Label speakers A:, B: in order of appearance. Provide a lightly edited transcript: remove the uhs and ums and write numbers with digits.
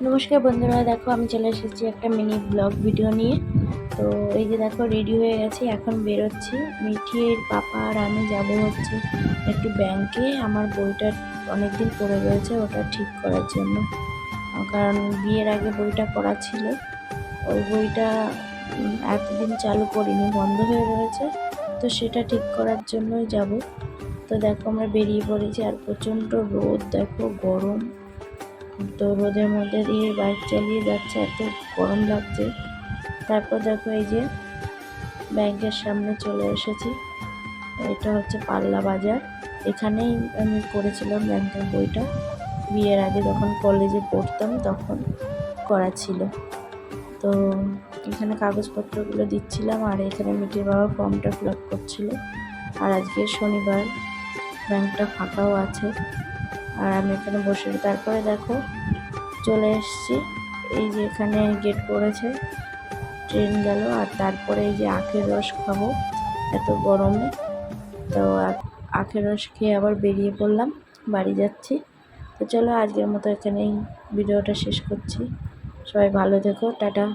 A: নমস্কার বন্ধুরা, দেখো আমি চলে এসেছি একটা মিনি ব্লগ ভিডিও নিয়ে। তো এই যে দেখো রেডি হয়ে গেছি, এখন বেরোচ্ছি। মিঠির পাপা আর আমি যাবো হচ্ছে একটু ব্যাংকে। আমার বইটা অনেকদিন পড়ে রয়েছে, ওটা ঠিক করার জন্য। কারণ বিয়ের আগে বইটা করা ছিল, ওই বইটা এতদিন চালু করিনি, বন্ধ হয়ে রয়েছে। তো সেটা ঠিক করার জন্যই যাব। তো দেখো আমরা বেরিয়ে পড়েছি, আর প্রচণ্ড রোদ, দেখো গরম। তো রোদের মধ্যে দিয়ে বাইক চালিয়ে যাচ্ছে, এত গরম লাগছে। তারপর দেখো এই যে ব্যাংকের সামনে চলে এসেছি। এটা হচ্ছে পাল্লা বাজার, এখানেই আমি করেছিলাম ব্যাংকের বইটা। বিয়ের আগে যখন কলেজে পড়তাম তখন করা ছিল। তো এখানে কাগজপত্রগুলো দিচ্ছিলাম, আর এখানে মিটির বাবা ফর্মটা ফিল আপ করছিল। আর আজকে শনিবার, ব্যাংকটা ফাঁকাও আছে। আর আমি এখানে বসে, তারপরে দেখো চলে এসেছি। এই যে এখানে গেট পড়েছে, ট্রেন গেল। আর তারপরে এই যে আখের রস খাবো এত গরমে। তো আখের রস খেয়ে আবার বেরিয়ে পড়লাম, বাড়ি যাচ্ছি। তো চলো আজকের মতো এখানেই ভিডিওটা শেষ করছি। সবাই ভালো থেকো, টাটা।